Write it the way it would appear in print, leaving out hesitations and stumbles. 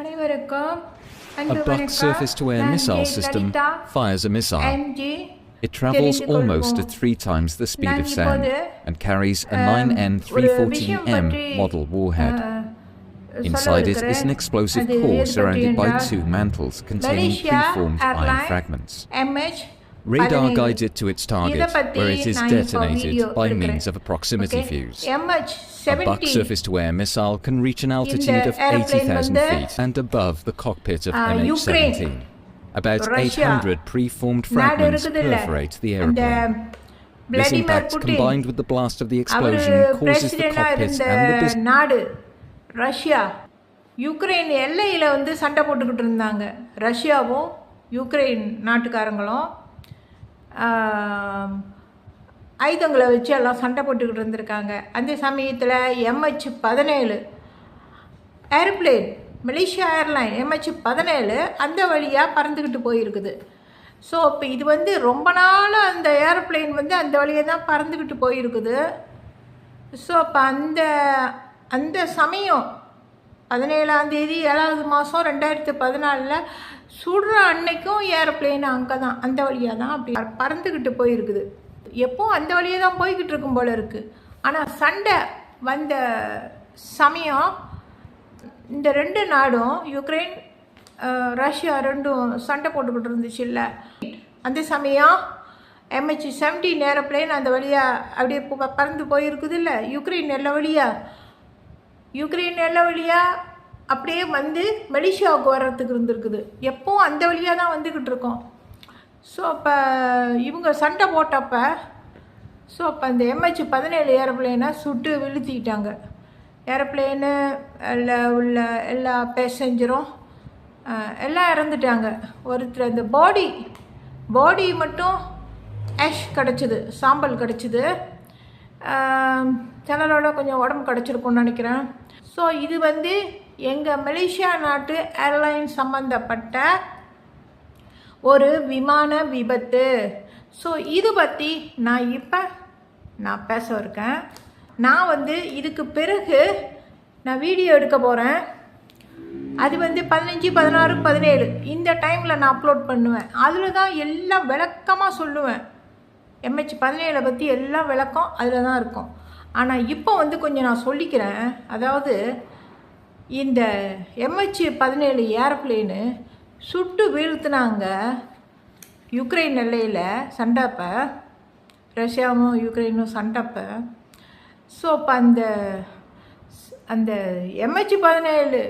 அனைவருக்கும் A அன்பு Buck வணக்கம். surface-to-air நான் missile J system Lalitha fires a missile. MG It travels தெரிந்து almost கொள்வோம். at 3 times the speed நான் of sound இப்போது, and carries a ஒரு விஷயம் 9N314M பற்றி, model warhead. சொல்ல Inside it is an இருக்கிறேன். explosive அது core எது surrounded by பற்றி 2 என்றால், mantles containing Malaysia preformed iron airline fragments. MH Radar 17. guides it to its target, இதை பற்றி where it is நான் இப்போ detonated வீடியோ by எடுக்கிறேன். means of a proximity Okay? fuse. MH A Buck 17 surface-to-air missile can reach an altitude of airplane 80,000 வந்து, feet and above the cockpit of Ukraine, MH17. About Russia 800 preformed நாடு fragments இருக்குதுல்ல, perforate the அந்த aeroplane. This Vladimir impact, Putin combined with the blast of the அவரு explosion, causes the பிரசிடென்டா cockpit இருந்த and the business நாடு Russia Ukraine எல்லையில் வந்து சண்டை போட்டுக்கிட்டு இருந்தாங்க. ரஷ்யாவும் யுக்ரைன் நாட்டுக்காரங்களும் ஆயுதங்களை வச்சு எல்லாம் சண்டை போட்டுக்கிட்டு இருந்திருக்காங்க. அந்த சமயத்தில் MH17 airplane, Malaysia airline MH17 அந்த வழியாக பறந்துக்கிட்டு போயிருக்குது. ஸோ இப்போ இது வந்து ரொம்ப நாளாக அந்த ஏரோப்ளேன் வந்து அந்த வழியாக தான் பறந்துக்கிட்டு போயிருக்குது. ஸோ அப்போ அந்த சமயம் 17ஆம் தேதி 7வது மாதம் 2014 சுடுற அன்னைக்கும் ஏரோப்ளேன் அங்கே தான் அந்த வழியாக தான் அப்படி பறந்துக்கிட்டு போயிருக்குது. எப்போவும் அந்த வழியாக தான் போய்கிட்டு இருக்கும் போல் இருக்குது. ஆனால் சண்டை வந்த சமயம் இந்த 2 நாடும் யுக்ரைன் ரஷ்யா ரெண்டும் சண்டை போட்டுக்கிட்டு இருந்துச்சு இல்லை. அந்த சமயம் MH17 ஏரோப்ளேன் அந்த வழியாக அப்படியே பறந்து போயிருக்குது இல்லை. யுக்ரைன் எல்லை வழியாக அப்படியே வந்து மலேசியாவுக்கு வர்றதுக்கு இருந்திருக்குது. எப்போவும் அந்த வழியாக தான் வந்துக்கிட்டு இருக்கோம். ஸோ அப்போ இவங்க சண்டை போட்டப்போ அந்த MH17 ஏரோப்ளேனை சுட்டு வீழ்த்திக்கிட்டாங்க. ஏரோப்ளேனு உள்ள எல்லா பேசஞ்சரும் எல்லாம் இறந்துட்டாங்க. ஒருத்தர் அந்த பாடி மட்டும் ஆஷ் கிடச்சிது, சாம்பல் கிடச்சிது. சிலரோட கொஞ்சம் உடம்பு கிடச்சிருக்குன்னு நினைக்கிறேன். ஸோ இது வந்து எங்கள் மலேசியா நாட்டு ஏர்லைன் சம்மந்தப்பட்ட ஒரு விமான விபத்து. ஸோ இது பற்றி நான் பேச இருக்கேன். நான் வந்து இதுக்கு பிறகு நான் வீடியோ எடுக்க போகிறேன். அது வந்து 15, 16, 17 இந்த டைமில் நான் அப்லோட் பண்ணுவேன். அதில் தான் எல்லாம் விளக்கமாக சொல்லுவேன். MH17 பற்றி எல்லாம் விளக்கம் அதில் தான் இருக்கும். ஆனால் இப்போ வந்து கொஞ்சம் நான் சொல்லிக்கிறேன். அதாவது இந்த MH17 ஏரோப்ளேனு சுட்டு வீழ்த்தினாங்க யுக்ரைன் எல்லையில் சண்டைப்போ, ரஷ்யாவும் யுக்ரைனும் சண்டைப்போ. ஸோ இப்போ அந்த MH17